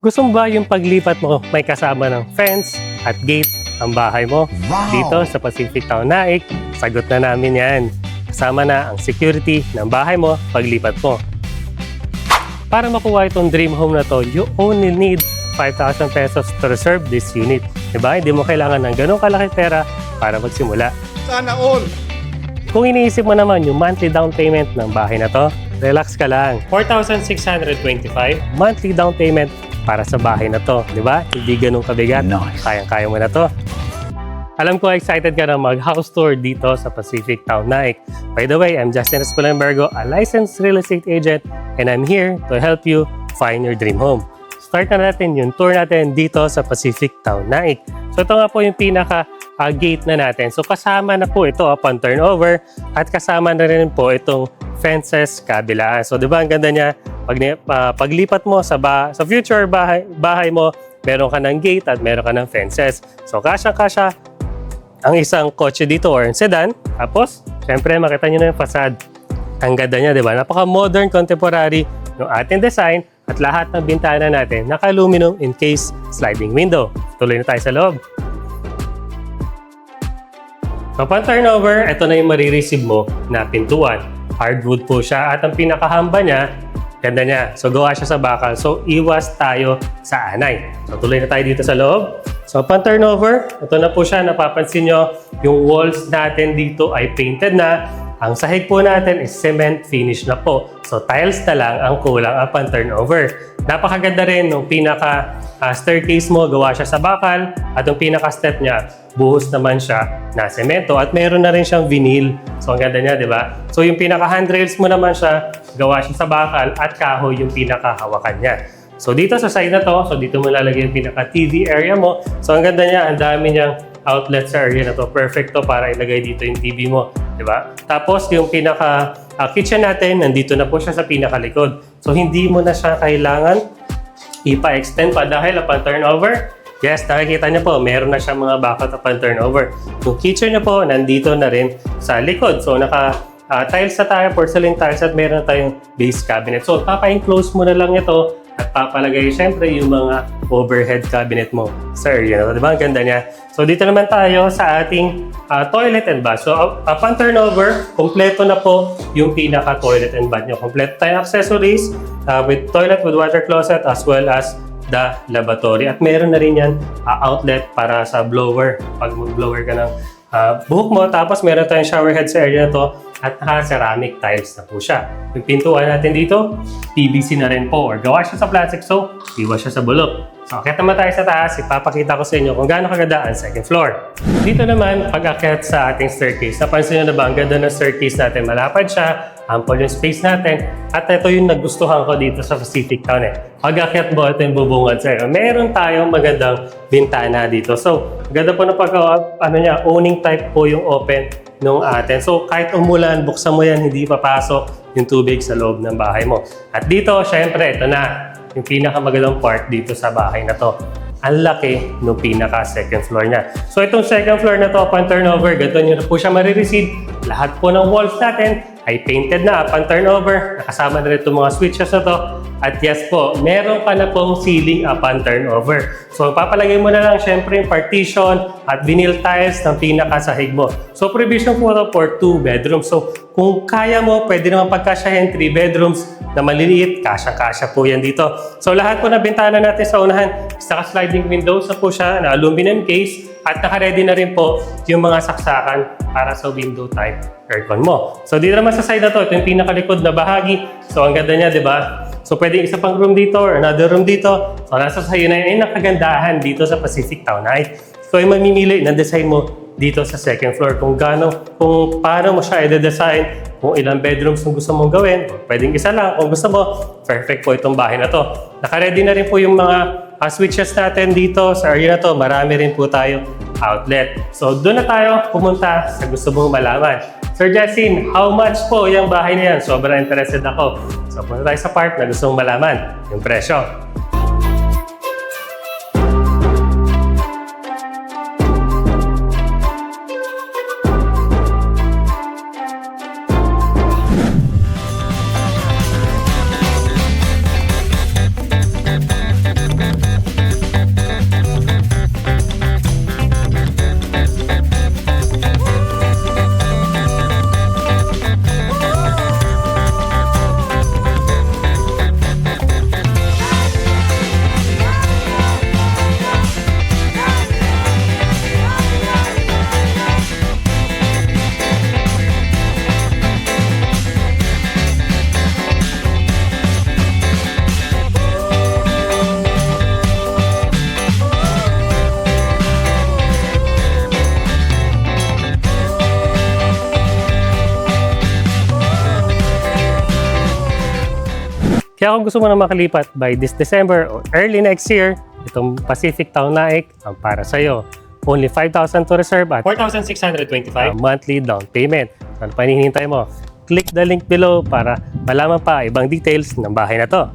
Gusto mo ba yung paglipat mo may kasama ng fence at gate ang bahay mo? Wow! Dito sa Pacific Town Naik, sagot na namin yan. Kasama na ang security ng bahay mo paglipat mo. Para makuha itong dream home na to, you only need 5,000 pesos to reserve this unit. Diba? Hindi mo kailangan ng ganong kalaki pera para magsimula. Sana all! Kung iniisip mo naman yung monthly down payment ng bahay na to, relax ka lang. 4,625 monthly down payment para sa bahay na to. Di ba? Hindi ganun kabigat. Nice. Kayang-kaya mo na to. Alam ko excited ka na mag-house tour dito sa Pacific Town Naik. By the way, I'm Justin Espulembergo, a licensed real estate agent, and I'm here to help you find your dream home. Start na natin yung tour natin dito sa Pacific Town Naik. So ito nga po yung pinaka-gate na natin. So kasama na po ito upon turnover at kasama na rin po itong fences kabilaan. So di ba ang ganda niya? Paglipat mo sa future bahay mo, meron ka ng gate at meron ka ng fences. So kasya-kasya ang isang kotse dito or sedan. Tapos, syempre makita nyo na yung facade. Ang ganda niya, di ba? Napaka-modern, contemporary ng ating design at lahat ng bintana natin naka-aluminum encased sliding window. Tuloy na tayo sa loob. So, upon turnover, ito na yung marireceive mo na pintuan. Hardwood po siya at ang pinakahamba niya, ganda niya. So, gawa siya sa bakal. So, iwas tayo sa anay. So, tuloy na tayo dito sa loob. So, upon turnover, ito na po siya. Napapansin nyo, yung walls natin dito ay painted na. Ang sahig po natin is cement finish na po. So, tiles na lang ang kulang upon turnover. Napakaganda rin nung pinaka-staircase mo, gawa siya sa bakal. At yung pinaka-step niya, buhos naman siya na semento. At meron na rin siyang vinyl. So, ang ganda niya, di ba? So, yung pinaka-handrails mo naman siya, gawa siya sa bakal at kahoy yung pinaka-hawakan niya. So, dito sa side na to, so dito mo lalagay yung pinaka-TV area mo. So, ang ganda niya, ang dami niyang outlet sa area na to. Perfect to para ilagay dito yung TV mo. Diba? Tapos, yung pinaka-kitchen natin, nandito na po siya sa pinakalikod. So, hindi mo na siya kailangan ipa-extend pa dahil upon turnover, yes, nakikita niyo po, meron na siyang mga bakod upon turnover. Yung kitchen niya po, nandito na rin sa likod. So, tiles na tayo, porcelain tiles at meron na tayong base cabinet. So, papa-enclose mo na lang ito at papalagay syempre yung mga overhead cabinet mo sa area na ito. Diba? Ang ganda niya. So, dito naman tayo sa ating toilet and bath. So, upon turnover, kompleto na po yung pinaka-toilet and bath nyo. Kompleto tayong accessories with toilet, with water closet, as well as the lavatory. At meron na rin yan outlet para sa blower. Pag mag-blower ka ng buhok mo, tapos meron tayong shower head sa area na to at naka-ceramic tiles na po siya. Yung pintuan natin dito, PVC na rin po or gawa siya sa plastic, so iwas siya sa bulok. So, akit naman tayo sa taas, ipapakita ko sa inyo kung gaano kaganda ang second floor. Dito naman, pag-akit sa ating staircase, napansin nyo na ba ang ganda ng staircase natin? Malapad siya, ample yung space natin, at ito yung nagustuhan ko dito sa Pacific Town Pag-akit mo, ito yung bubungad sa'yo. Meron tayong magandang bintana dito. So, ganda po na owning type po yung open nung atin. So, kahit umulan, buksan mo yan, hindi papasok yung tubig sa loob ng bahay mo. At dito, syempre, ito na yung pinakamagandang part dito sa bahay na to. Ang laki ng pinaka-second floor niya. So, itong second floor na to, upon turnover, ganito nyo na po siya marireceive. Lahat po ng walls natin ay painted na upon turnover. Nakasama na rin itong mga switches na to. At yes po, meron ka na pong ceiling upon turnover. So, papalagay mo na lang syempre yung partition at vinyl tiles ng pinakasahig mo. So, provision po ito for 2 bedrooms. So, kung kaya mo, pwede naman pagkasyahin 3 bedrooms na maliliit. Kasya-kasya po yan dito. So, lahat po na bintana natin sa unahan, naka-sliding windows na po siya na aluminum case at naka-ready na rin po yung mga saksakan para sa window type aircon mo. So, dito naman sa side na to, ito yung pinakalikod na bahagi. So, ang ganda niya, di ba? So, pwede isa pang room dito or another room dito. So, nasa sa'yo na yun, ay nakagandahan dito sa Pacific Town Naik. So, ay mamimili ng design mo dito sa second floor kung paano mo siya i-design, kung ilang bedrooms yung gusto mong gawin. Pwedeng isa lang. Kung gusto mo, perfect po itong bahay na to. Naka-ready na rin po yung mga switches natin dito sa area na to. Marami rin po tayo outlet. So, doon na tayo pumunta sa gusto mong malaman. Sir Justin, how much po yung bahay na yan? Sobrang interested ako. So, punta tayo sa part na gusto mong malaman, yung presyo. Kaya kung gusto mo na makalipat by this December or early next year, itong Pacific Town Naik ang para sa'yo. Only 5,000 to reserve at 4,625 monthly down payment. Ano pa hinihintay mo? Click the link below para malaman pa ibang details ng bahay na to.